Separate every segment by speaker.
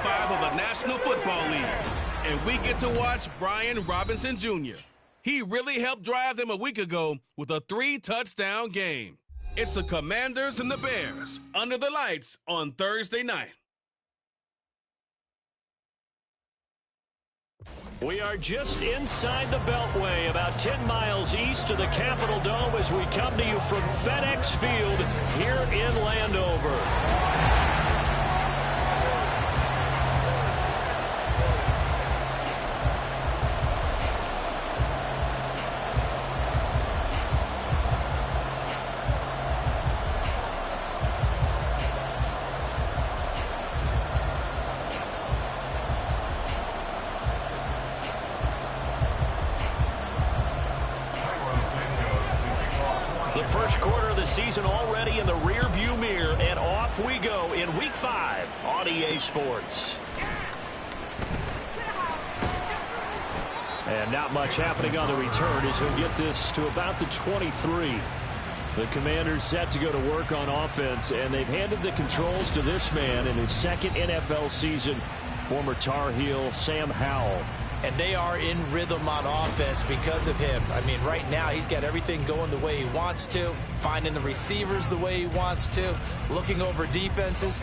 Speaker 1: 5 of the National Football League. And we get to watch Brian Robinson Jr. He really helped drive them a week ago with a 3-touchdown game. It's the Commanders and the Bears under the lights on Thursday night.
Speaker 2: We are just inside the Beltway, about 10 miles east of the Capitol Dome as we come to you from FedEx Field here in Landover. Season already in the rear-view mirror, and off we go in Week 5 on EA Sports. And not much happening on the return as he'll get this to about the 23. The Commanders set to go to work on offense, and they've handed the controls to this man in his second NFL season, former Tar Heel Sam Howell.
Speaker 3: And they are in rhythm on offense because of him. I mean, right now, he's got everything going the way he wants to, finding the receivers the way he wants to, looking over defenses.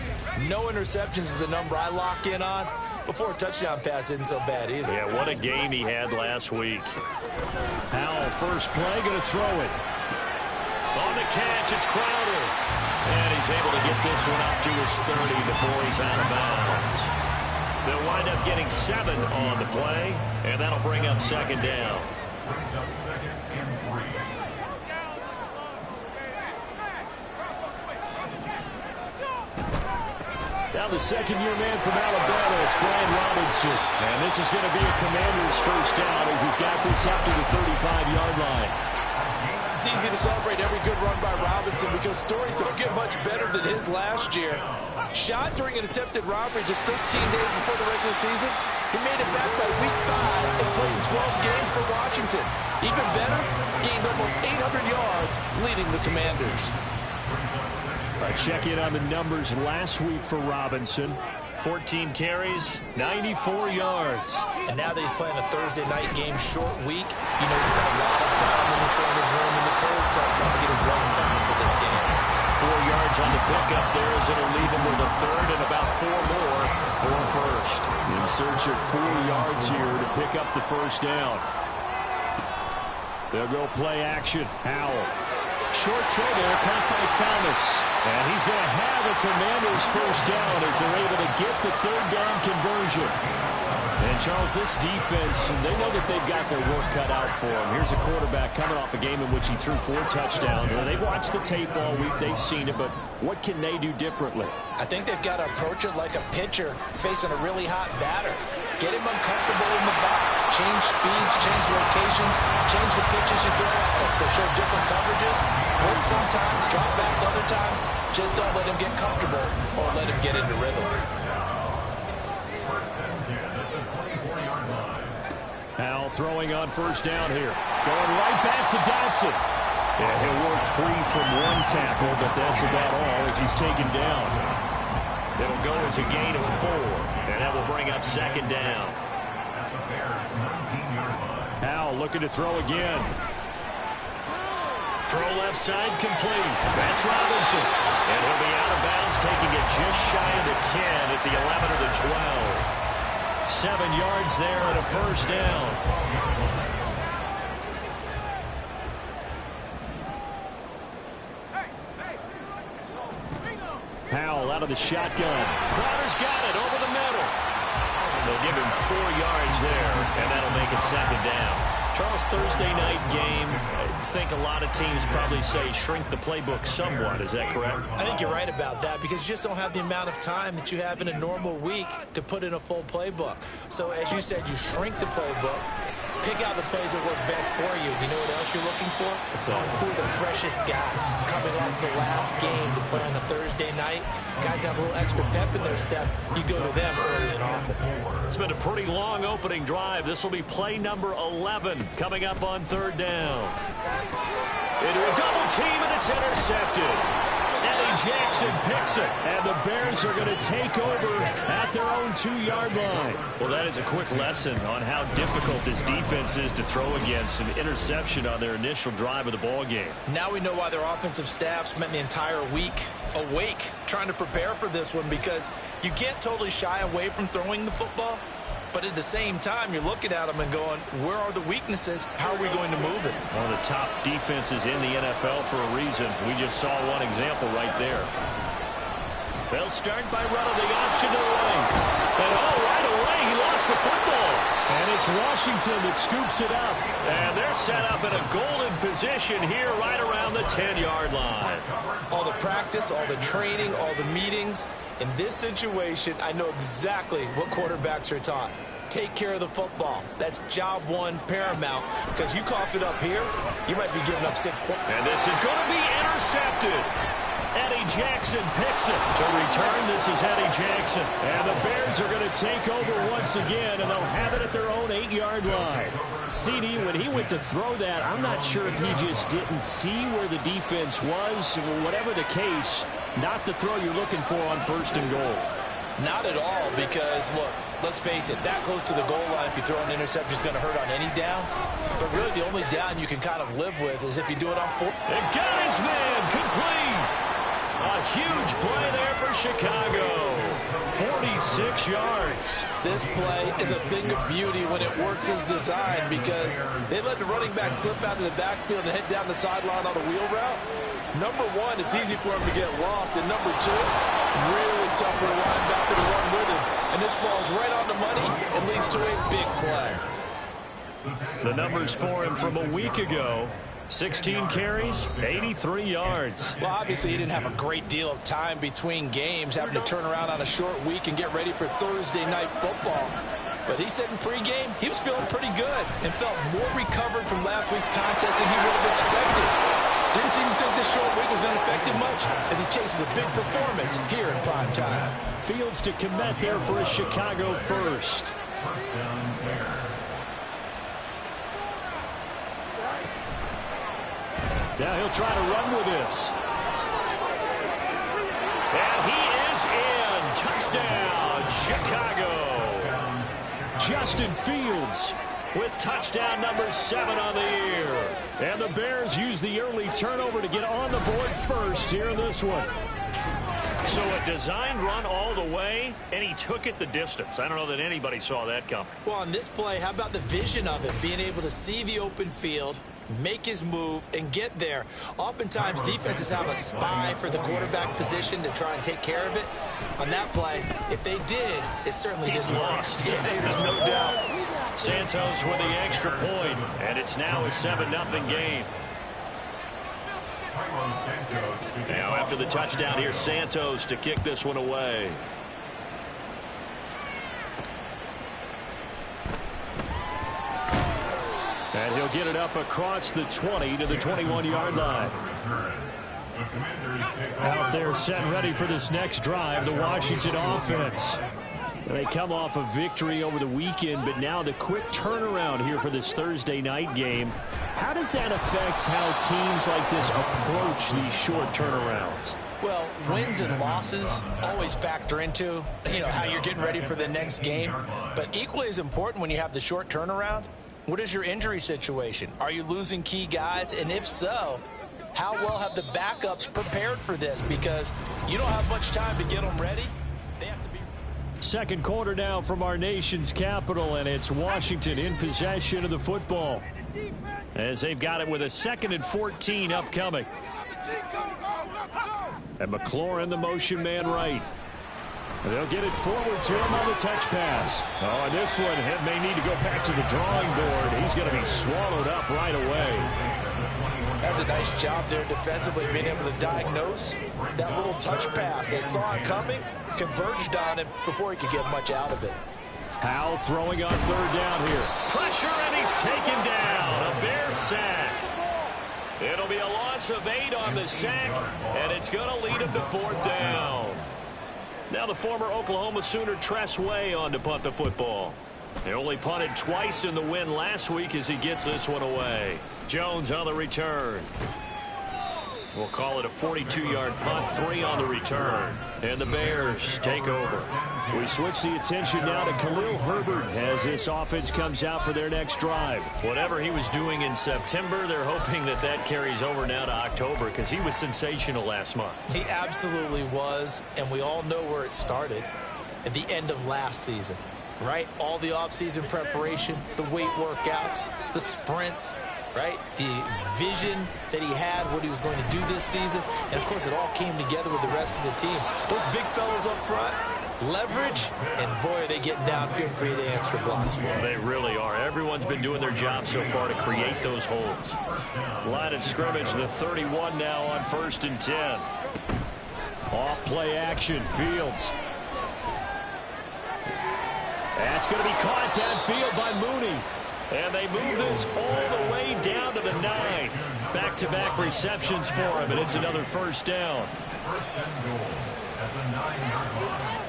Speaker 3: No interceptions is the number I lock in on. Before a touchdown pass isn't so bad either.
Speaker 2: Yeah, what a game he had last week. Howell, first play, going to throw it. On the catch, it's Crowder. And he's able to get this one up to his 30 before he's out of bounds. They'll wind up getting 7 on the play, and that'll bring up second down. Now the second-year man from Alabama, it's Brian Robinson. And this is going to be a Commander's first down as he's got this up to the 35-yard line.
Speaker 3: It's easy to celebrate every good run by Robinson because stories don't get much better than his last year. Shot during an attempted robbery just 13 days before the regular season. He made it back by Week 5 and played 12 games for Washington. Even better, gained almost 800 yards leading the Commanders.
Speaker 2: Check in on the numbers last week for Robinson. 14 carries, 94 yards.
Speaker 3: And now that he's playing a Thursday night game, short week, you know he's spent a lot of time in the trainer's room in the cold tub trying to get his legs back for this game.
Speaker 2: 4 yards on the pickup there as it'll leave him with a third and about 4 more for a first. In search of 4 yards here to pick up the first down. They'll go play action. Howell. Short throw there, caught by Thomas. And he's going to have a Commander's first down as they're able to get the third down conversion. And, Charles, this defense, they know that they've got their work cut out for them. Here's a quarterback coming off a game in which he threw 4 touchdowns. And they've watched the tape all week. They've seen it. But what can they do differently?
Speaker 3: I think they've got to approach it like a pitcher facing a really hot batter. Get him uncomfortable in the box. Change speeds, change locations, change the pitches you throw at him. So show different coverages. Blitz sometimes, drop back other times. Just don't let him get comfortable or let him get into rhythm.
Speaker 2: Howell throwing on first down here. Going right back to Dotson. Yeah, he'll work free from one tackle, but that's about all as he's taken down. It'll go as a gain of 4, and that will bring up second down. Howell looking to throw again. Throw left side complete. That's Robinson. And he'll be out of bounds, taking it just shy of the 10 at the 11 or the 12. 7 yards there and a first down. Howell out of the shotgun. Crowder's got it over the middle. They'll give him 4 yards there, and that'll make it second down. Charles, Thursday night game, I think a lot of teams probably say shrink the playbook somewhat. Is that correct?
Speaker 3: I think you're right about that because you just don't have the amount of time that you have in a normal week to put in a full playbook. So as you said, you shrink the playbook, pick out the plays that work best for you. You know what else you're looking for? Who are the freshest guys coming off the last game to play on a Thursday night? Guys have a little extra pep in their step. You go to them early and often.
Speaker 2: It's been a pretty long opening drive. This will be play number 11 coming up on third down. Into a double team, and it's intercepted. And he Jackson picks it, and the Bears are going to take over at their own 2-yard line. Well, that is a quick lesson on how difficult this defense is to throw against. An interception on their initial drive of the ball game.
Speaker 3: Now we know why their offensive staff spent the entire week awake trying to prepare for this one, because you can't totally shy away from throwing the football. But at the same time, you're looking at them and going, where are the weaknesses? How are we going to move it?
Speaker 2: One of the top defenses in the NFL for a reason. We just saw one example right there. They'll start by running the option to the lane. And right away, he lost the football. And it's Washington that scoops it up. And they're set up in a golden position here right around the 10-yard line.
Speaker 3: All the practice, all the training, all the meetings. In this situation, I know exactly what quarterbacks are taught. Take care of the football. That's job one paramount, because you cough it up here, you might be giving up 6 points.
Speaker 2: And this is going to be intercepted. Eddie Jackson picks it. To return, this is Eddie Jackson. And the Bears are going to take over once again, and they'll have it at their own 8-yard line. CD, when he went to throw that, I'm not sure if he just didn't see where the defense was. Whatever the case, not the throw you're looking for on 1st and goal.
Speaker 3: Not at all, because, look, let's face it, that close to the goal line, if you throw an interception, is going to hurt on any down. But really, the only down you can kind of live with is if you do it on 4th.
Speaker 2: And got his man complete. A huge play there for Chicago. 46 yards.
Speaker 3: This play is a thing of beauty when it works as designed, because they let the running back slip out of the backfield and head down the sideline on a wheel route. Number one, it's easy for him to get lost. And number two, really tough for the linebacker to run with him. And this ball is right on the money and leads to a big play.
Speaker 2: The numbers for him from a week ago. 16 carries, 83 yards.
Speaker 3: Well, obviously, he didn't have a great deal of time between games, having to turn around on a short week and get ready for Thursday night football. But he said in pregame, he was feeling pretty good and felt more recovered from last week's contest than he would have expected. Didn't seem to think this short week was going to affect him much as he chases a big performance here in prime time.
Speaker 2: Fields to commit there for a Chicago first. Now he'll try to run with this. And he is in. Touchdown, Chicago. Justin Fields with touchdown number 7 on the year. And the Bears use the early turnover to get on the board first here in this one. So a designed run all the way, and he took it the distance. I don't know that anybody saw that coming.
Speaker 3: Well, on this play, how about the vision of it? Being able to see the open field, make his move, and get there. Oftentimes, defenses have a spy for the quarterback position to try and take care of it. On that play, if they did, it certainly didn't work. Yeah, there's no doubt.
Speaker 2: Santos with the extra point, and it's now a 7-0 game. Now after the touchdown, here's Santos to kick this one away. And he'll get it up across the 20 to the 21-yard line. Out there set and ready for this next drive, the Washington offense. They come off a victory over the weekend, but now the quick turnaround here for this Thursday night game. How does that affect how teams like this approach these short turnarounds?
Speaker 3: Well, wins and losses always factor into, how you're getting ready for the next game. But equally as important when you have the short turnaround, what is your injury situation? Are you losing key guys? And if so, how well have the backups prepared for this? Because you don't have much time to get them ready. They have to be.
Speaker 2: Second quarter now from our nation's capital, and it's Washington in possession of the football as they've got it with a 2nd and 14 upcoming. And McLaurin, the motion man right. And they'll get it forward to him on the touch pass. Oh, and this one may need to go back to the drawing board. He's going to be swallowed up right away.
Speaker 3: That's a nice job there defensively, being able to diagnose that little touch pass. They saw it coming, converged on him before he could get much out of it.
Speaker 2: Howell throwing on 3rd down here. Pressure, and he's taken down. A Bear sack. It'll be a loss of 8 on the sack, and it's going to lead him to 4th down. Now the former Oklahoma Sooner Tress Way on to punt the football. They only punted twice in the win last week as he gets this one away. Jones on the return. We'll call it a 42-yard punt, 3 on the return. And the Bears take over. We switch the attention now to Khalil Herbert as this offense comes out for their next drive. Whatever he was doing in September, they're hoping that that carries over now to October because he was sensational last month.
Speaker 3: He absolutely was, and we all know where it started at the end of last season, right? All the offseason preparation, the weight workouts, the sprints, right? The vision that he had, what he was going to do this season. And, of course, it all came together with the rest of the team. Those big fellas up front, leverage, and, boy, are they getting downfield creating extra blocks for them.
Speaker 2: They really are. Everyone's been doing their job so far to create those holes. Line of scrimmage, the 31 now on 1st and 10. Off play action, Fields. That's going to be caught downfield by Mooney. And they move this all the way down to the 9. Back-to-back receptions for him, and it's another first down.
Speaker 4: First and goal at the 9-yard line.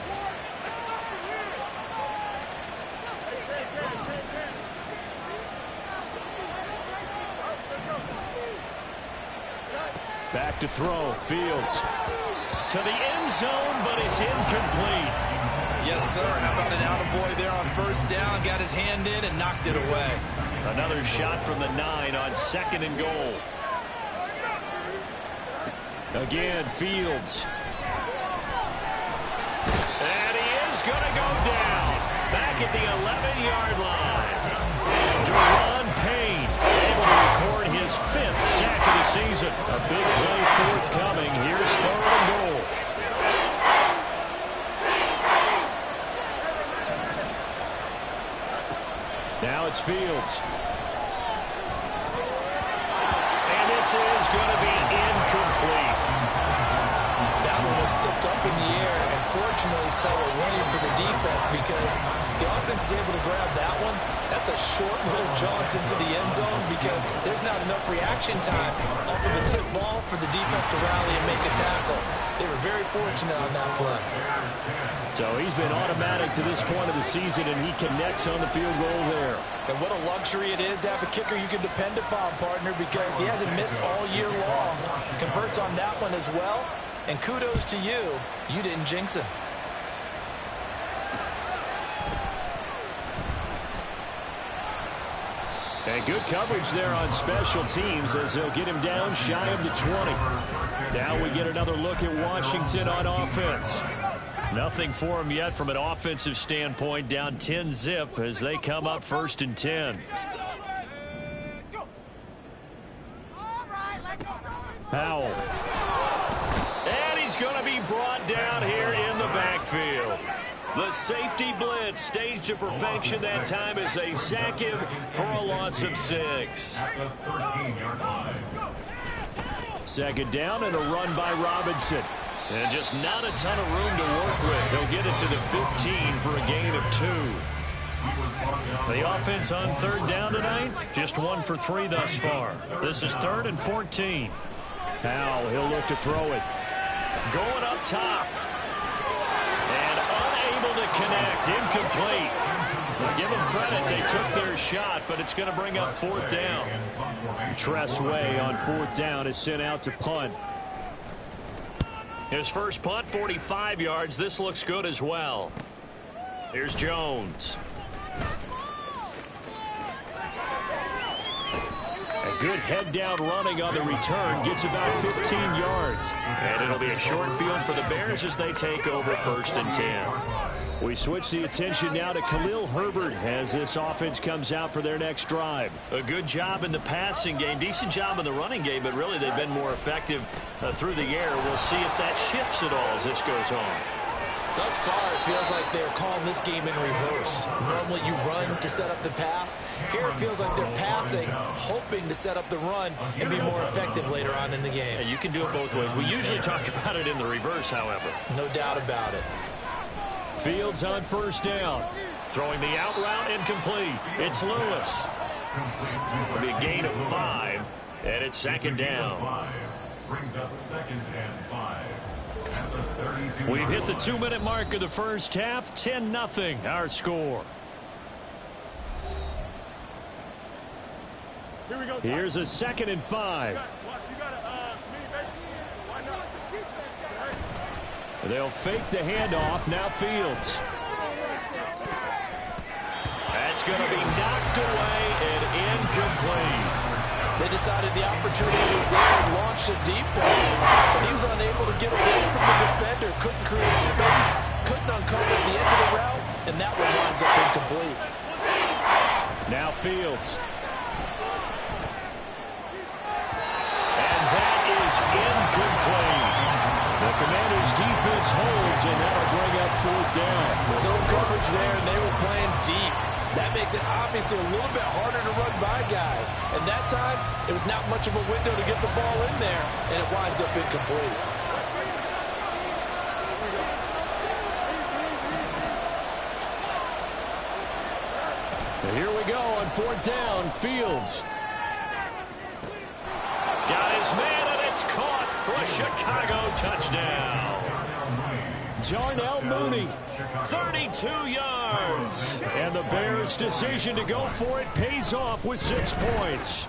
Speaker 2: Back to throw, Fields. To the end zone, but it's incomplete.
Speaker 3: Yes, sir. How about an attaboy there on 1st down? Got his hand in and knocked it away.
Speaker 2: Another shot from the 9 on 2nd and goal. Again, Fields. And he is going to go down. Back at the 11-yard line. Deron Payne able to record his 5th sack of the season. A big play forthcoming. Here's 3rd and goal. Now it's Fields. And this is going to be incomplete.
Speaker 3: That one was tipped up in the air and fortunately fell away for the defense because if the offense is able to grab that one, that's a short little jaunt into the end zone because there's not enough reaction time off of a tip ball for the defense to rally and make a tackle. They were very fortunate on that play.
Speaker 2: So he's been automatic to this point of the season, and he connects on the field goal there.
Speaker 3: And what a luxury it is to have a kicker you can depend upon, partner, because he hasn't missed all year long. Converts on that one as well. And kudos to you. You didn't jinx him.
Speaker 2: And good coverage there on special teams as they'll get him down shy of the 20. Now we get another look at Washington on offense. Nothing for him yet from an offensive standpoint, down 10-zip as they come up 1st and 10. Powell. And he's going to be brought down here in the backfield. The safety blitz staged to perfection that time as they sack him for a loss of 6.
Speaker 4: At the 13-yard line.
Speaker 2: 2nd down and a run by Robinson. And just not a ton of room to work with. He'll get it to the 15 for a gain of 2. The offense on 3rd down tonight, just 1 for 3 thus far. This is 3rd and 14. Powell, he'll look to throw it. Going up top. And unable to connect. Incomplete. Well, give them credit. They took their shot, but it's going to bring up 4th down. Tressway on 4th down is sent out to punt. His first punt, 45 yards. This looks good as well. Here's Jones. A good head-down running on the return. Gets about 15 yards. And it'll be a short field for the Bears as they take over 1st and 10. We switch the attention now to Khalil Herbert as this offense comes out for their next drive. A good job in the passing game, decent job in the running game, but really they've been more effective through the air. We'll see if that shifts at all as this goes on.
Speaker 3: Thus far, it feels like they're calling this game in reverse. Normally you run to set up the pass. Here it feels like they're passing, hoping to set up the run and be more effective later on in the game.
Speaker 2: Yeah, you can do it both ways. We usually talk about it in the reverse, however.
Speaker 3: No doubt about it.
Speaker 2: Fields on 1st down. Throwing the out route incomplete. It's Lewis. It'll be a gain of 5, and it's 2nd down.
Speaker 4: Brings up 2nd and 5.
Speaker 2: We've hit the 2-minute mark of the first half. 10-0 our score. Here's a 2nd and 5. They'll fake the handoff. Now Fields. That's going to be knocked away and incomplete.
Speaker 3: They decided the opportunity was there and launched a deep ball, but he was unable to get away from the defender, couldn't create space, couldn't uncover the end of the route, and that one winds up incomplete.
Speaker 2: Now Fields. And that is incomplete. The Commanders' defense holds, and that'll bring up fourth down.
Speaker 3: Zone coverage there, and they were playing deep. That makes it obviously a little bit harder to run by guys. And that time, it was not much of a window to get the ball in there, and it winds up incomplete.
Speaker 2: And here we go on fourth down. Fields. Got his man, and it's caught for a Chicago touchdown. Darnell Mooney, 32 yards. And the Bears' decision to go for it pays off with 6 points.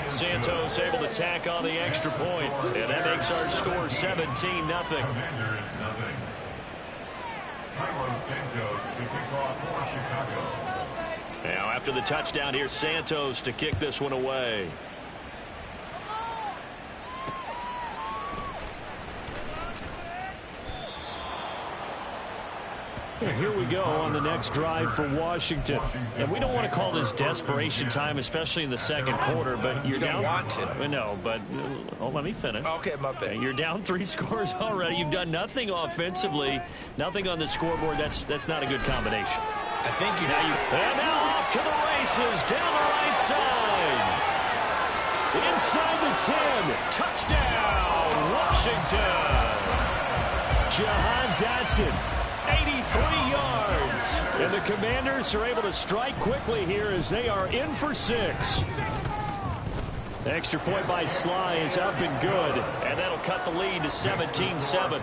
Speaker 2: Santos able to tack on the extra point, and that makes our score 17-0. Now after the touchdown, here's Santos to kick this one away. Here we go on the next drive for Washington. And we don't want to call this desperation time, especially in the second quarter, but you're down.
Speaker 3: You don't want to.
Speaker 2: No, but let me finish.
Speaker 3: Okay, my bad.
Speaker 2: You're down 3 scores already. You've done nothing offensively, nothing on the scoreboard. That's not a good combination.
Speaker 3: I think you just...
Speaker 2: And now off to the races, down the right side. Inside the 10. Touchdown, Washington. Jahan Dotson. 83 yards. And the Commanders are able to strike quickly here as they are in for 6. The extra point by Sly is up and good. And that'll cut the lead to 17-7.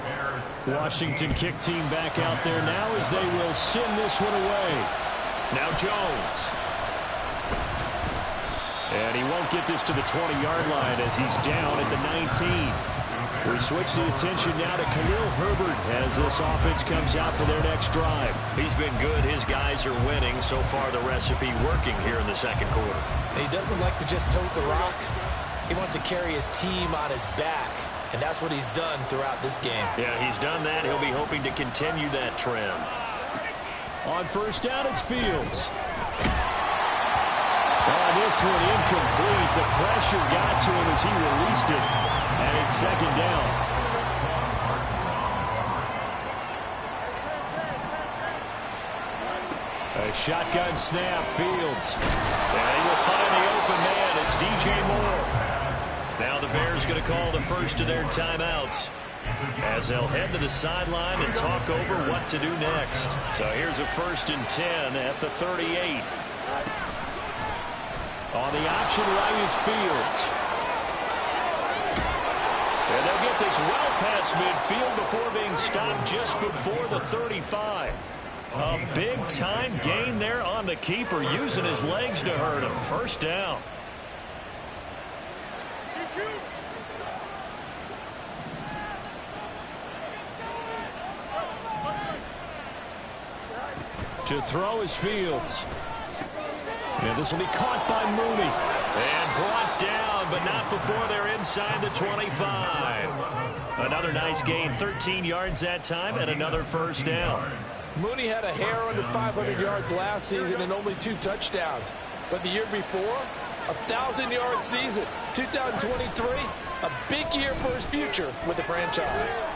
Speaker 2: Washington kick team back out there now as they will send this one away. Now Jones. And he won't get this to the 20-yard line as he's down at the 19. We switch the attention now to Khalil Herbert as this offense comes out for their next drive. He's been good. His guys are winning. So far, the recipe working here in the second quarter.
Speaker 3: He doesn't like to just tote the rock. He wants to carry his team on his back, and that's what he's done throughout this game.
Speaker 2: Yeah, he's done that. He'll be hoping to continue that trend. On first down, it's Fields. This one incomplete. The pressure got to him as he released it. And it's second down. A shotgun snap, Fields. And he will find the open man. It's DJ Moore. Now the Bears going to call the first of their timeouts as they'll head to the sideline and talk over what to do next. So here's a 1st and 10 at the 38. On the option right is Fields. And they'll get this well past midfield before being stopped just before the 35. A big-time gain there on the keeper, using his legs to hurt him. First down. To throw is Fields. And this will be caught by Mooney. And brought down, but not before they're inside the 25. Another nice gain, 13 yards that time, and another first down.
Speaker 3: Mooney had a hair under 500 yards last season and only 2 touchdowns. But the year before, a 1,000-yard season. 2023, a big year for his future with the franchise.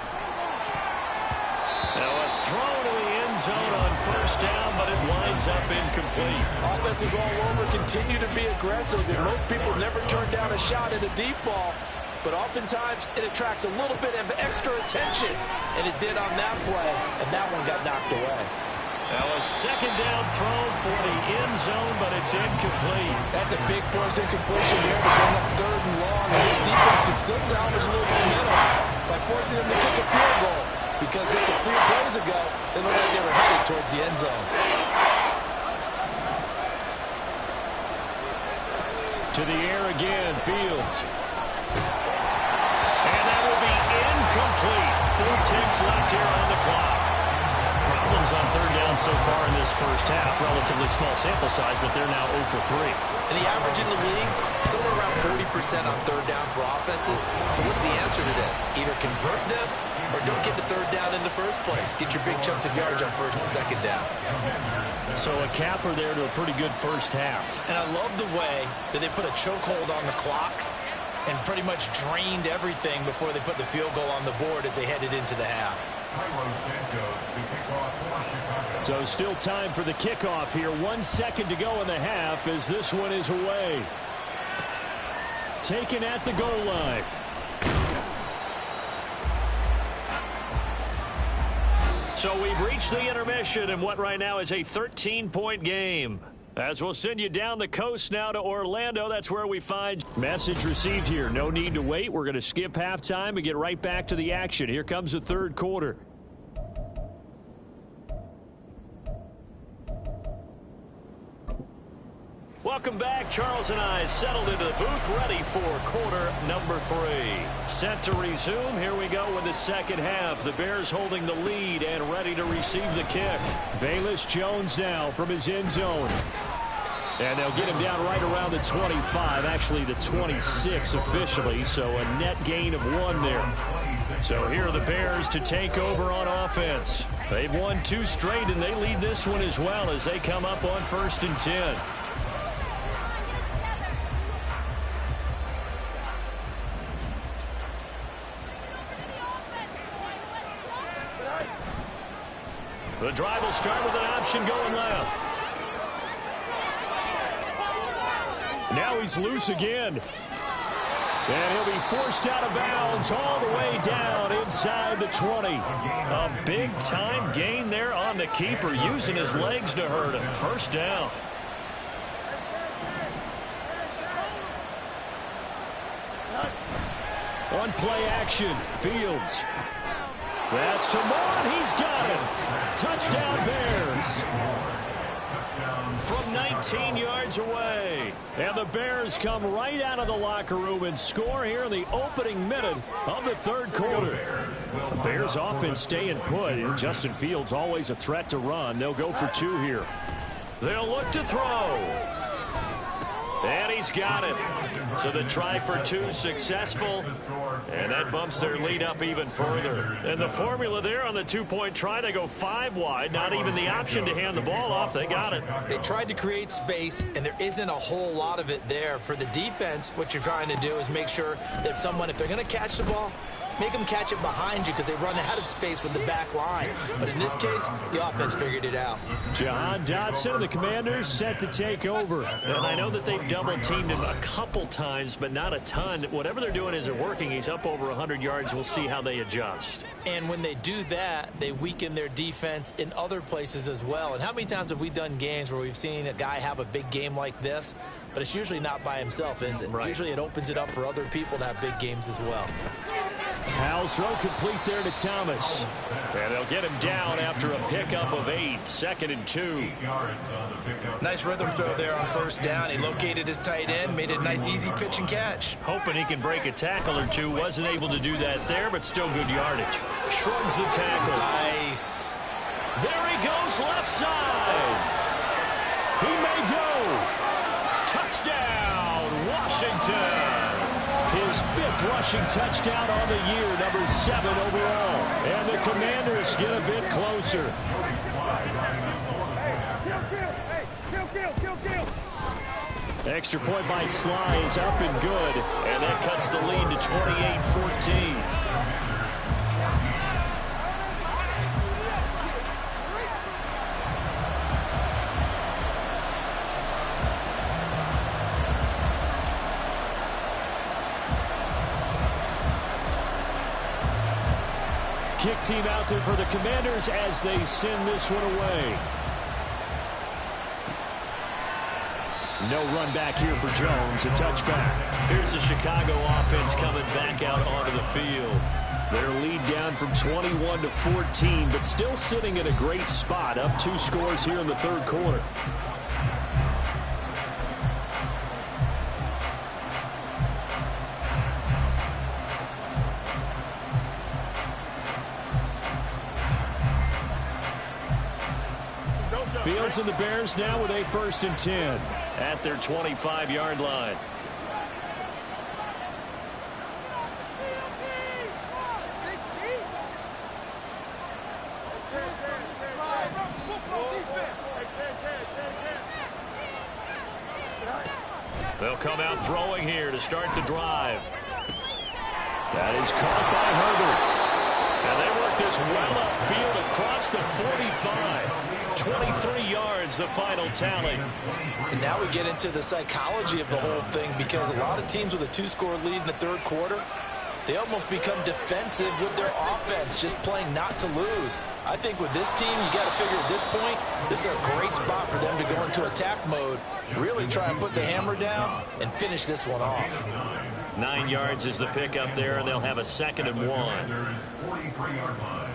Speaker 2: Now a throw to the end zone on first down, but it winds up incomplete.
Speaker 3: Offenses all over continue to be aggressive, and most people never turn down a shot at a deep ball. But oftentimes, it attracts a little bit of extra attention, and it did on that play, and that one got knocked away.
Speaker 2: Now a second down throw for the end zone, but it's incomplete.
Speaker 3: That's a big force incompletion there to bring up 3rd and long, and this defense can still salvage a little momentum by forcing them to kick a field goal, because just a few plays ago, they looked like they were headed towards the end zone.
Speaker 2: To the air again, Fields. And that will be incomplete. 4 ticks left here on the clock. Problems on third down so far in this first half. Relatively small sample size, but they're now 0 for 3.
Speaker 3: And the average in the league, somewhere around 40% on third down for offenses. So what's the answer to this? Either convert them or don't get the third down in the first place. Get your big chunks of yardage on first and second down.
Speaker 2: So a capper there to a pretty good first half.
Speaker 3: And I love the way that they put a chokehold on the clock and pretty much drained everything before they put the field goal on the board as they headed into the half.
Speaker 2: So still time for the kickoff here. 1 second to go in the half as this one is away. Taken at the goal line. So we've reached the intermission in what right now is a 13-point game. As we'll send you down the coast now to Orlando. That's where we find message received here. No need to wait. We're going to skip halftime and get right back to the action. Here comes the third quarter. Welcome back. Charles and I settled into the booth, ready for quarter number 3. Set to resume. Here we go with the second half. The Bears holding the lead and ready to receive the kick. Velus Jones now from his end zone. And they'll get him down right around the 25, actually the 26 officially, so a net gain of 1 there. So here are the Bears to take over on offense. They've won 2 straight, and they lead this one as well as they come up on 1st and 10. The drive will start with an option going left. Now he's loose again. And he'll be forced out of bounds all the way down inside the 20. A big-time gain there on the keeper, using his legs to hurt him. First down. On play action, Fields. That's to Moore. He's got it. Touchdown Bears. From 19 yards away. And the Bears come right out of the locker room and score here in the opening minute of the third quarter. The Bears offense staying put. Justin Fields always a threat to run. They'll go for 2 here. They'll look to throw. And he's got it. So the try for 2 successful. And that bumps their lead up even further. And the formula there on the 2-point try, they go 5 wide. Not even the option to hand the ball off. They got it.
Speaker 3: They tried to create space, and there isn't a whole lot of it there. For the defense, what you're trying to do is make sure that if they're going to catch the ball, make them catch it behind you because they run out of space with the back line. But in this case, the offense figured it out.
Speaker 2: Jahan Dotson and the Commanders set to take over. And I know that they've double-teamed him a couple times, but not a ton. Whatever they're doing isn't working. He's up over 100 yards. We'll see how they adjust.
Speaker 3: And when they do that, they weaken their defense in other places as well. And how many times have we done games where we've seen a guy have a big game like this? But it's usually not by himself, is it?
Speaker 2: Right.
Speaker 3: Usually it opens it up for other people to have big games as well.
Speaker 2: Powell's throw complete there to Thomas. And they'll get him down after a pickup of 8. 2nd and 2.
Speaker 3: Nice rhythm throw there on first down. He located his tight end, made it a nice easy pitch and catch.
Speaker 2: Hoping he can break a tackle or 2. Wasn't able to do that there, but still good yardage. Shrugs the tackle.
Speaker 3: Nice.
Speaker 2: There he goes, left side. He may go. Touchdown, Washington. His 5th rushing touchdown on the year, number 7 overall. And the Commanders get a bit closer. Extra point by Sly is up and good. And that cuts the lead to 28-14. Kick team out there for the Commanders as they send this one away. No run back here for Jones. A touchback. Here's the Chicago offense coming back out onto the field. Their lead down from 21 to 14, but still sitting in a great spot. Up 2 scores here in the third quarter. Fields and the Bears now with a 1st and 10 at their 25-yard line. They'll come out throwing here to start the drive. That is caught by Herbert. And they work this well upfield across the 45. 23 yards, the final tally.
Speaker 3: And now we get into the psychology of the whole thing, because a lot of teams with a 2-score lead in the third quarter, they almost become defensive with their offense, just playing not to lose. I think with this team, you got to figure at this point, this is a great spot for them to go into attack mode, really try and put the hammer down and finish this one off.
Speaker 2: 9 yards is the pickup there, and they'll have a 2nd and 1.
Speaker 4: 43-yard line.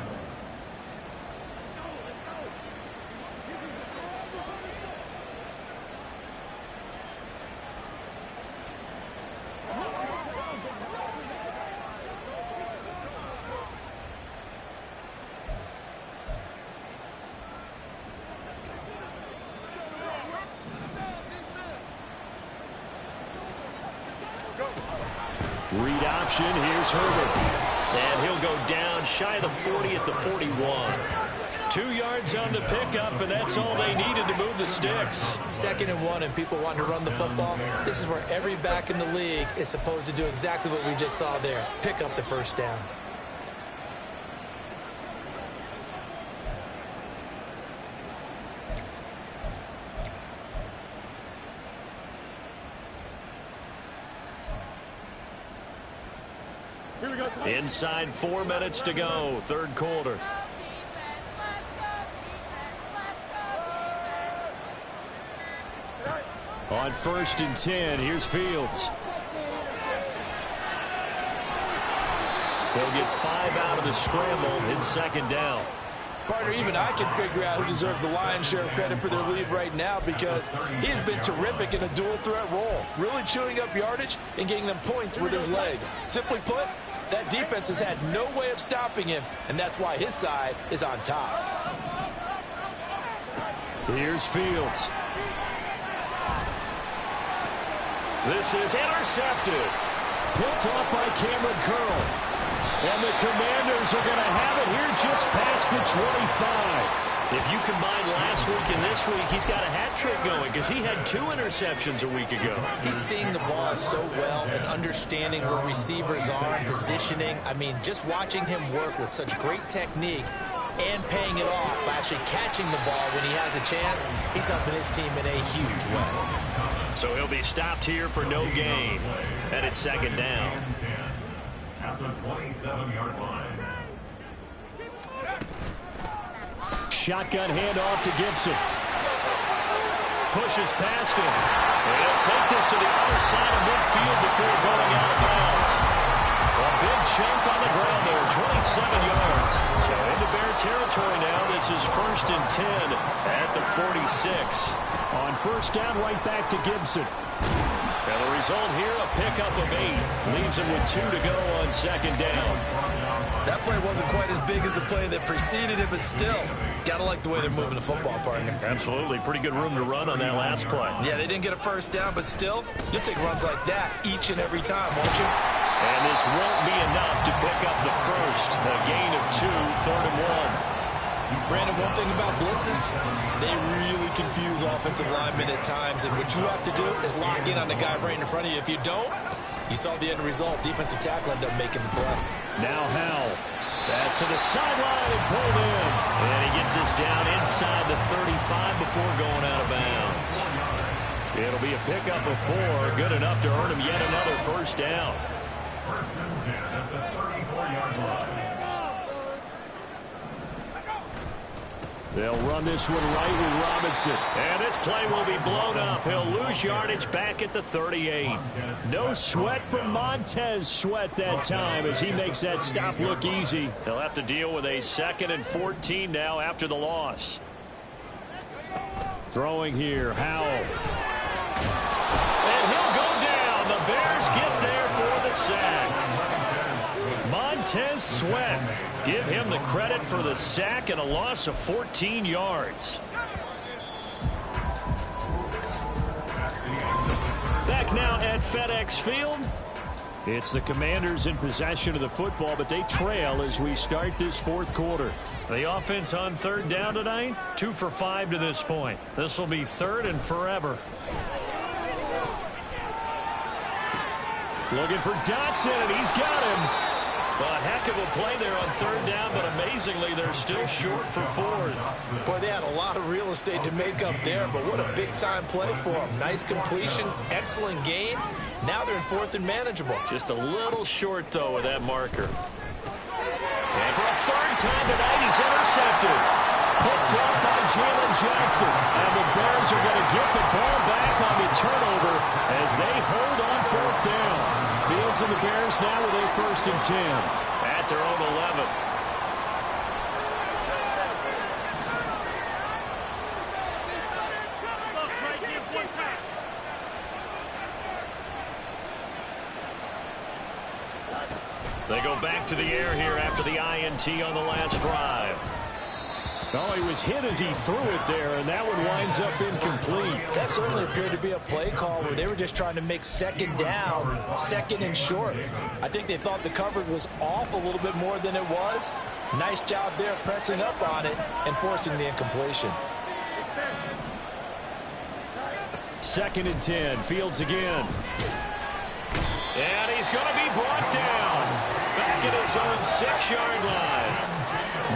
Speaker 2: Read option, here's Herbert. And he'll go down shy of the 40 at the 41. 2 yards on the pickup, and that's all they needed to move the sticks.
Speaker 3: 2nd and 1, and people want to run the football. This is where every back in the league is supposed to do exactly what we just saw there. Pick up the 1st down.
Speaker 2: Inside 4 minutes to go, third quarter. On 1st and 10, here's Fields. They'll get 5 out of the scramble in 2nd down.
Speaker 3: Partner, even I can figure out who deserves the lion's share of credit for their lead right now, because he has been terrific in a dual threat role, really chewing up yardage and getting them points with his legs. Simply put, that defense has had no way of stopping him, and that's why his side is on top.
Speaker 2: Here's Fields. This is intercepted. Picked off by Cameron Curl. And the Commanders are going to have it here just past the 25. If you combine last week and this week, he's got a hat trick going, because he had 2 interceptions a week ago.
Speaker 3: He's seeing the ball so well and understanding where receivers are, positioning. I mean, just watching him work with such great technique and paying it off by actually catching the ball when he has a chance, he's helping his team in a huge way.
Speaker 2: So he'll be stopped here for no gain. And it's 2nd down.
Speaker 4: At the 27-yard line.
Speaker 2: Shotgun handoff to Gibson. Pushes past him. He'll take this to the other side of midfield before going out of bounds. A big chunk on the ground there, 27 yards. So into Bear territory now. This is 1st and 10 at the 46. On 1st down, right back to Gibson. And the result here, a pickup of 8. Leaves him with 2 to go on 2nd down.
Speaker 3: That play wasn't quite as big as the play that preceded it, but still, gotta like the way they're moving the football, partner.
Speaker 2: Absolutely. Pretty good room to run on that last play.
Speaker 3: Yeah, they didn't get a 1st down, but still, you'll take runs like that each and every time, won't you?
Speaker 2: And this won't be enough to pick up the 1st. A gain of 2, 3rd and 1.
Speaker 3: Brandon, one thing about blitzes, they really confuse offensive linemen at times, and what you have to do is lock in on the guy right in front of you. If you don't, you saw the end result. Defensive tackle ended up making the play.
Speaker 2: Now Howell. Pass to the sideline and pulled in. And he gets this down inside the 35 before going out of bounds. It'll be a pickup of 4. Good enough to earn him yet another 1st down.
Speaker 4: 1st and 10 at the 34-yard line.
Speaker 2: They'll run this one right with Robinson. And this play will be blown up. He'll lose yardage back at the 38. No sweat from Montez Sweat that time as he makes that stop look easy. They'll have to deal with a 2nd and 14 now after the loss. Throwing here, Howell. And he'll go down. The Bears get there for the sack. Montez Sweat. Give him the credit for the sack and a loss of 14 yards. Back now at FedEx Field. It's the Commanders in possession of the football, but they trail as we start this fourth quarter. The offense on third down tonight, 2 for 5 to this point. This will be third and forever. Looking for Dotson, and he's got him. A heck of a play there on third down, but amazingly, they're still short for fourth.
Speaker 3: Boy, they had a lot of real estate to make up there, but what a big-time play for them. Nice completion, excellent game. Now they're in fourth and manageable.
Speaker 2: Just a little short, though, with that marker. And for a third time tonight, he's intercepted. Picked up by Jalen Johnson. And the Bears are going to get the ball back on the turnover as they hold on fourth down. Fields and the Bears now with a 1st and 10. At their own 11. They go back to the air here after the INT on the last drive. Oh, he was hit as he threw it there, and that one winds up incomplete.
Speaker 3: That certainly appeared to be a play call where they were just trying to make second down, second and short. I think they thought the coverage was off a little bit more than it was. Nice job there pressing up on it and forcing the incompletion.
Speaker 2: 2nd and 10, Fields again. And he's going to be brought down. Back at his own 6-yard line.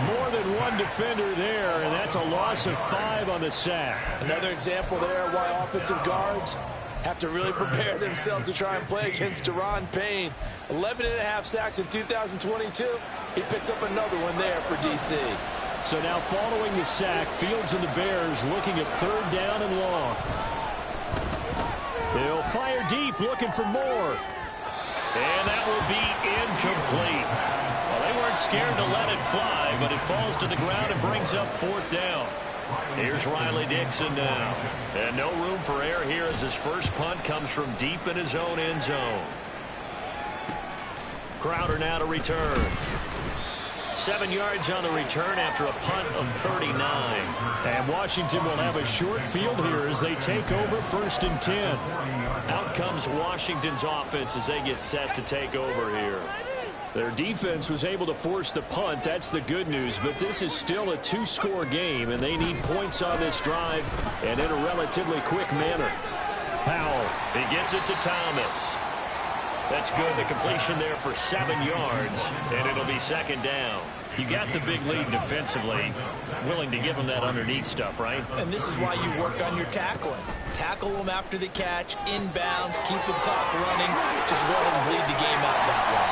Speaker 2: More than one defender there, and that's a loss of 5 on the sack.
Speaker 3: Another example there why offensive guards have to really prepare themselves to try and play against Deron Payne. 11.5 sacks in 2022. He picks up another one there for D.C.
Speaker 2: So now following the sack, Fields and the Bears looking at third down and long. They'll fire deep, looking for more. And that will be incomplete. Well, they weren't scared to let it fly, but it falls to the ground and brings up fourth down. Here's Riley Dixon now. And no room for error here as his first punt comes from deep in his own end zone. Crowder now to return. 7 yards on the return after a punt of 39. And Washington will have a short field here as they take over 1st and 10. Out comes Washington's offense as they get set to take over here. Their defense was able to force the punt. That's the good news. But this is still a 2-score game, and they need points on this drive and in a relatively quick manner. Powell, he gets it to Thomas. That's good. The completion there for 7 yards, and it'll be 2nd down. You got the big lead defensively. Willing to give them that underneath stuff, right?
Speaker 3: And this is why you work on your tackling. Tackle them after the catch, inbounds, keep the clock running. Just go ahead and bleed the game out that way.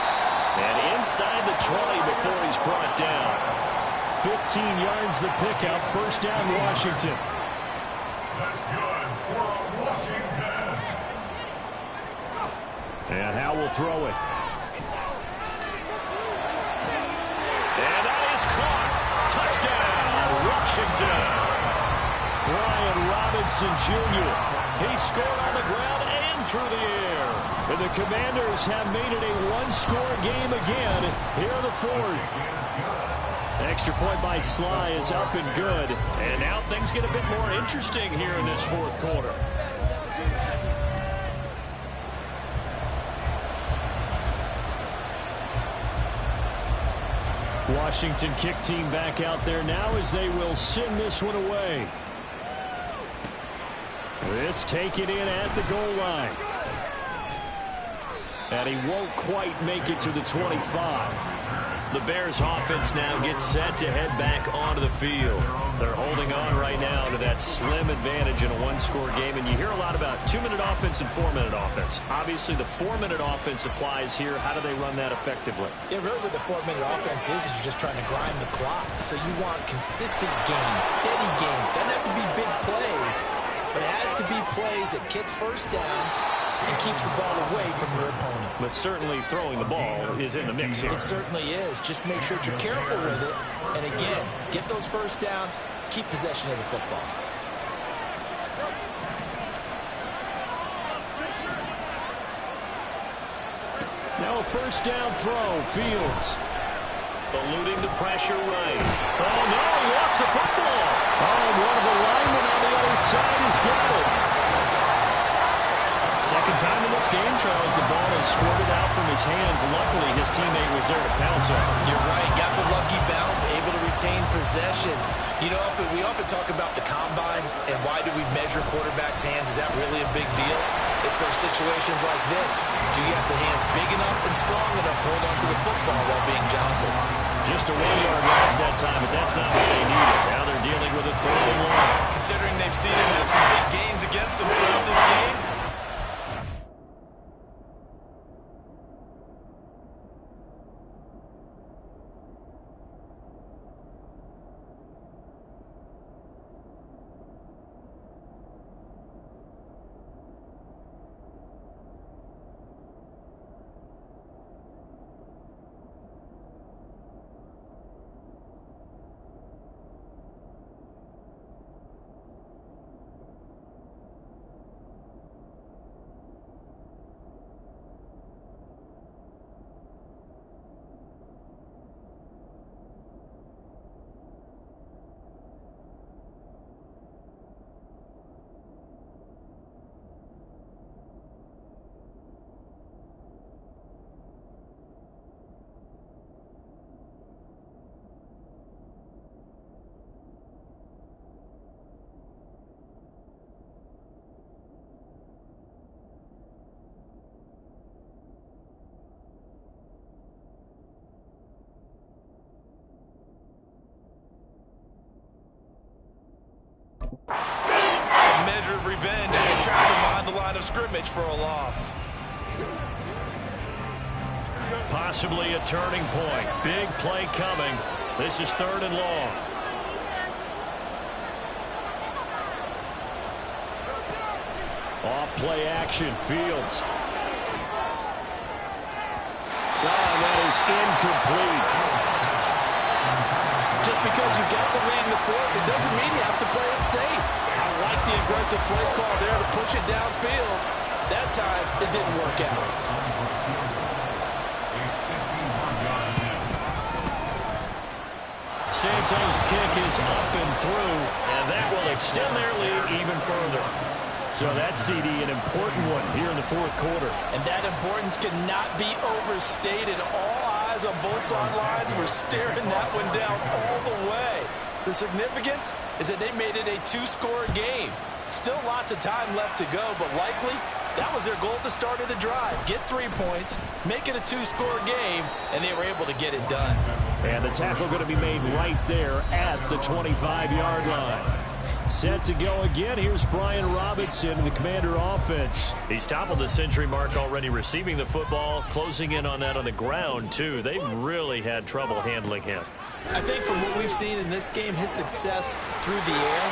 Speaker 2: And inside the 20 before he's brought down. 15 yards the pickup. 1st down, Washington.
Speaker 4: That's good for Washington.
Speaker 2: And Howe will throw it. And that is caught. Touchdown, Washington. Brian Robinson Jr. He scored on the ground and through the air. And the Commanders have made it a 1-score game again here in the 4th. Extra point by Sly is up and good. And now things get a bit more interesting here in this 4th quarter. Washington kick team back out there now as they will send this one away. This taken in at the goal line. And he won't quite make it to the 25. The Bears offense now gets set to head back onto the field. They're holding on right now to that slim advantage in a 1-score game. And you hear a lot about 2-minute offense and 4-minute offense. Obviously, the 4-minute offense applies here. How do they run that effectively?
Speaker 3: Yeah, really what the 4-minute offense is you're just trying to grind the clock. So you want consistent gains, steady gains. Doesn't have to be big plays, but it has to be plays that gets first downs and keeps the ball away from your opponent.
Speaker 2: But certainly throwing the ball is in the mix here.
Speaker 3: It certainly is. Just make sure that you're careful with it. And again, get those first downs, keep possession of the football.
Speaker 2: Now a 1st down throw, Fields. Eluding the pressure right. Oh, no, he lost the football. Oh, and one of the linemen on the other side has got it. Second time in this game, Charles, the ball is squirted out from his hands. Luckily, his teammate was there to pounce on it.
Speaker 3: You're right. Got the lucky bounce, able to retain possession. You know, we often talk about the combine and why do we measure quarterbacks' hands. Is that really a big deal? It's for situations like this. Do you have the hands big enough and strong enough to hold on to the football while being jostled?
Speaker 2: Just a 1-yard loss that time, but that's not what they needed. Now they're dealing with a 3rd and long.
Speaker 3: Considering they've seen him have some big gains against him throughout this game, a measure of revenge as they trap him behind the line of scrimmage for a loss.
Speaker 2: Possibly a turning point. Big play coming. This is 3rd and long. Off play action. Fields. That is incomplete.
Speaker 3: Just because you've got the lead in the fourth, it doesn't mean you have to play it safe. I like the aggressive play call there to push it downfield. That time, it didn't work out.
Speaker 2: Santos' kick is up and through, and that will extend their lead even further. So that CD, an important one here in the 4th quarter.
Speaker 3: And that importance cannot be overstated. All eyes on both sidelines were staring that one down all the way. The significance is that they made it a 2-score game. Still lots of time left to go, but likely that was their goal at the start of the drive. Get 3 points, make it a 2-score game, and they were able to get it done.
Speaker 2: And the tackle going to be made right there at the 25-yard line. Set to go again. Here's Brian Robinson, the Commander offense. He's toppled the century mark already receiving the football, closing in on that on the ground, too. They've really had trouble handling him.
Speaker 3: I think from what we've seen in this game, his success through the air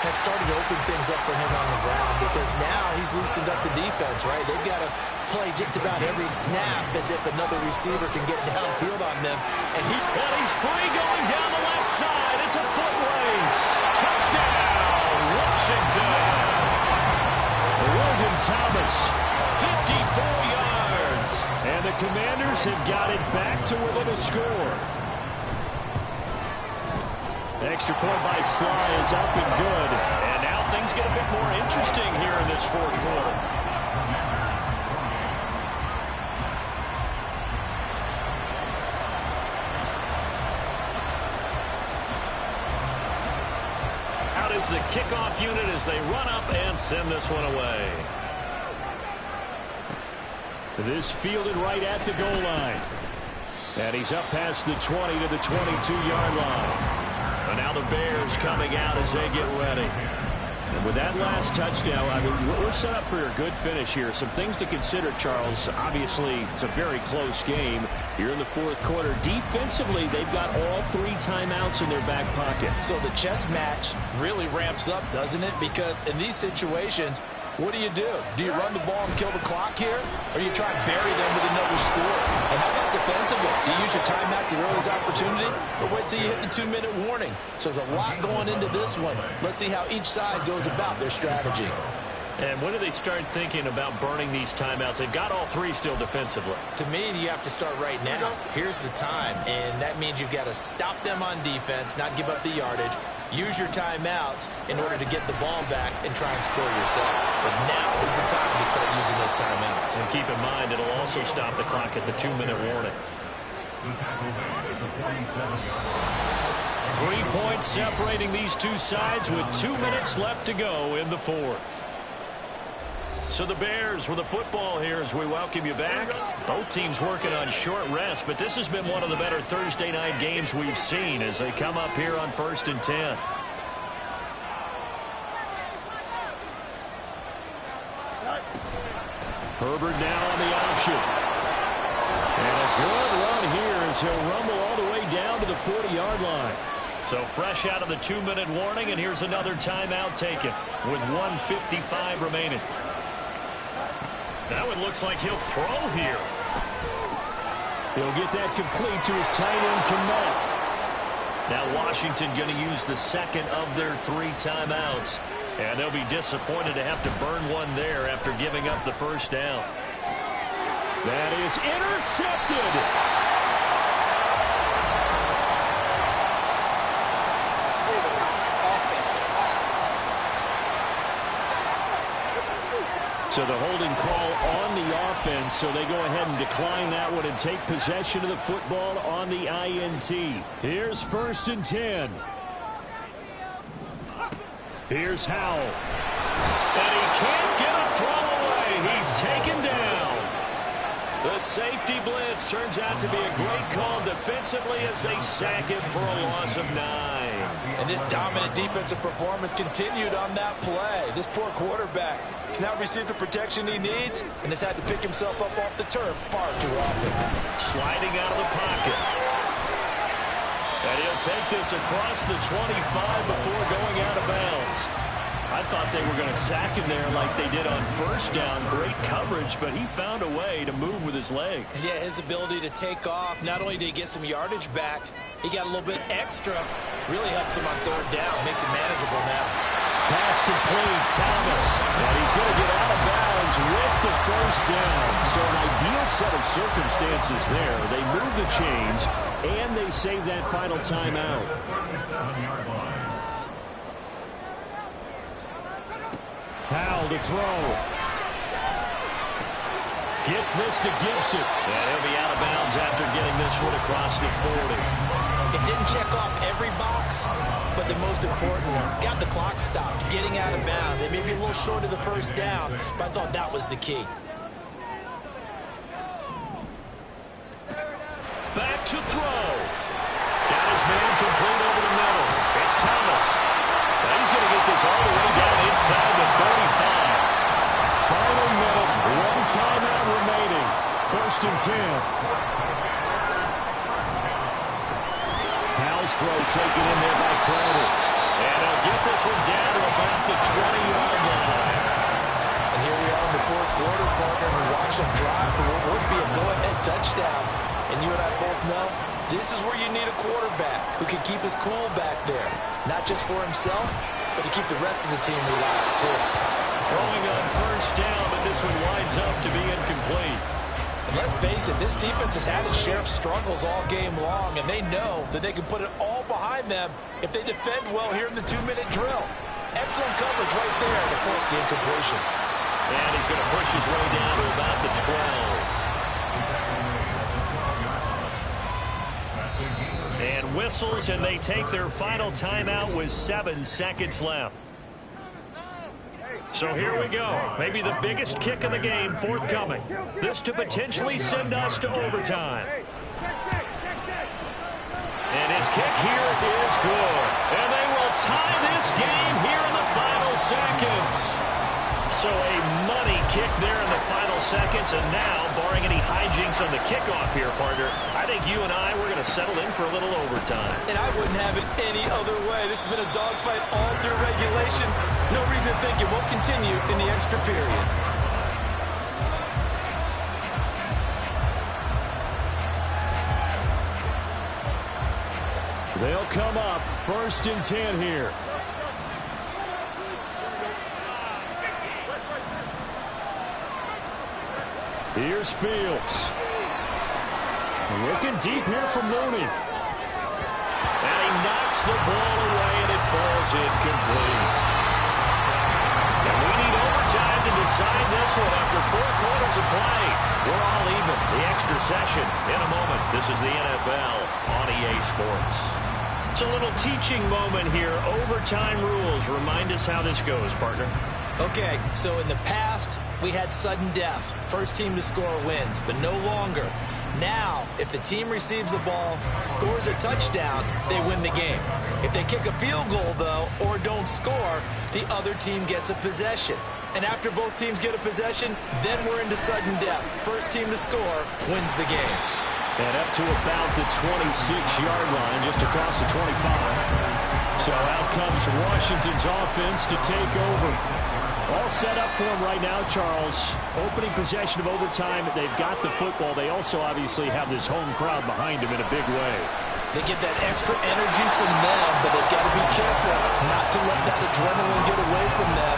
Speaker 3: has started to open things up for him on the ground because now he's loosened up the defense, right? They've got to play just about every snap as if another receiver can get downfield on them. And
Speaker 2: he's free going down the left side. It's a foot race. Touchdown, Washington. Logan Thomas, 54 yards. And the Commanders have got it back to within a score. Extra point by Sly is up and good. And now things get a bit more interesting here in this 4th quarter. Out is the kickoff unit as they run up and send this one away. This fielded right at the goal line. And he's up past the 20 to the 22-yard line. And now the Bears coming out as they get ready. And with that last touchdown, I mean, we're set up for a good finish here. Some things to consider, Charles. Obviously, it's a very close game. Here in the 4th quarter, defensively, they've got all 3 timeouts in their back pocket.
Speaker 3: So the chess match really ramps up, doesn't it? Because in these situations, what do? Do you run the ball and kill the clock here? Or do you try and bury them with another score? And how about defensively? Do you use your timeout to realize opportunity? Or wait till you hit the 2-minute warning? So there's a lot going into this one. Let's see how each side goes about their strategy.
Speaker 2: And when do they start thinking about burning these timeouts? They've got all three still defensively.
Speaker 3: To me, you have to start right now. Here's the time, and that means you've got to stop them on defense, not give up the yardage, use your timeouts in order to get the ball back and try and score yourself. But now is the time to start using those timeouts.
Speaker 2: And keep in mind, it'll also stop the clock at the 2-minute warning. 3 points separating these two sides with 2 minutes left to go in the fourth. So the Bears with the football here as we welcome you back. Both teams working on short rest, but this has been one of the better Thursday night games we've seen as they come up here on 1st and 10. Herbert now on the option. And a good run here as he'll rumble all the way down to the 40-yard line. So fresh out of the 2-minute warning, and here's another timeout taken with 1:55 remaining. Now it looks like he'll throw here. He'll get that complete to his tight end, Kmet. Now Washington going to use the second of their 3 timeouts. And they'll be disappointed to have to burn one there after giving up the first down. That is intercepted. So the holding call on the offense, so they go ahead and decline that one and take possession of the football on the INT. Here's 1st and 10. Here's Howell. And he can't get a throw away. He's taken down. The safety blitz turns out to be a great call defensively as they sack him for a loss of 9.
Speaker 3: And this dominant defensive performance continued on that play. This poor quarterback has now received the protection he needs and has had to pick himself up off the turf far too often.
Speaker 2: Sliding out of the pocket. And he'll take this across the 25 before going out of bounds. I thought they were going to sack him there like they did on first down. Great coverage, but he found a way to move with his legs.
Speaker 3: Yeah, his ability to take off, not only did he get some yardage back, he got a little bit extra. Really helps him on 3rd down, makes it manageable now.
Speaker 2: Pass complete, Thomas. And he's going to get out of bounds with the first down. So an ideal set of circumstances there. They move the chains, and they save that final timeout. Howell to throw. Gets this to Gibson. And he'll be out of bounds after getting this one across the 40.
Speaker 3: It didn't check off every box, but the most important one. Got the clock stopped, getting out of bounds. It may be a little short of the first down, but I thought that was the key.
Speaker 2: Back to throw. Got his man complete over the middle. It's Thomas. And he's going to get this all the way down inside the 35. Final minute, 1 timeout remaining. 1st and 10. Howell's throw taken in there by Crowder. And he'll get this one down to about the 20-yard line.
Speaker 3: And here we are in the 4th quarter, partner, and we watch them drive for what would be a go-ahead touchdown. And you and I both know this is where you need a quarterback who can keep his cool back there. Not just for himself, but to keep the rest of the team relaxed too.
Speaker 2: Throwing on first down, but this one winds up to be incomplete.
Speaker 3: And let's face it, this defense has had its share of struggles all game long, and they know that they can put it all behind them if they defend well here in the 2-minute drill. Excellent coverage right there to force the incompletion.
Speaker 2: And he's going to push his way down to about the 12. And whistles, and they take their final timeout with 7 seconds left. So here we go. Maybe the biggest kick of the game forthcoming. This to potentially send us to overtime. And his kick here is good. And they will tie this game here in the final seconds. So a money kick there in the final seconds. And now, barring any hijinks on the kickoff here, partner, I think you and I, we're going to settle in for a little overtime.
Speaker 3: And I wouldn't have it any other way. This has been a dogfight all through regulation. No reason to think it won't continue in the extra period.
Speaker 2: They'll come up 1st and 10 here. Here's Fields. Looking deep here from Mooney. And he knocks the ball away, and it falls incomplete. And we need overtime to decide this one after 4 quarters of play. We're all even. The extra session in a moment. This is the NFL on EA Sports. It's a little teaching moment here. Overtime rules. Remind us how this goes, partner.
Speaker 3: Okay, so in the past, we had sudden death. First team to score wins, but no longer. Now, if the team receives the ball, scores a touchdown, they win the game. If they kick a field goal, though, or don't score, the other team gets a possession. And after both teams get a possession, then we're into sudden death. First team to score wins the game.
Speaker 2: And up to about the 26-yard line, just across the 25. So out comes Washington's offense to take over. All set up for him right now, Charles. Opening possession of overtime. They've got the football. They also obviously have this home crowd behind them in a big way.
Speaker 3: They get that extra energy from them, but they've got to be careful not to let that adrenaline get away from them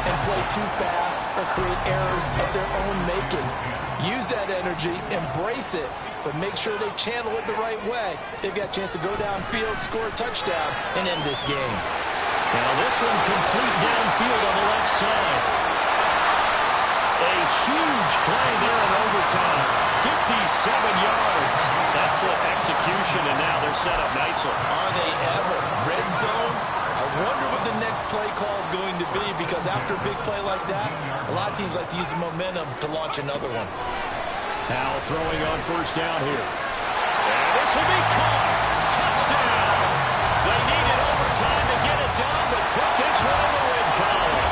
Speaker 3: and play too fast or create errors of their own making. Use that energy, embrace it, but make sure they channel it the right way. They've got a chance to go downfield, score a touchdown, and end this game.
Speaker 2: Now this one complete downfield on the left side. A huge play there in overtime. 57 yards. That's it. Execution, and now they're set up nicely.
Speaker 3: Are they ever? Red zone? I wonder what the next play call is going to be, because after a big play like that, a lot of teams like to use the momentum to launch another one.
Speaker 2: Now throwing on first down here. And this will be caught. Touchdown. They needed overtime to get it done, but put this one in the win column.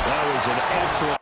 Speaker 2: That was an excellent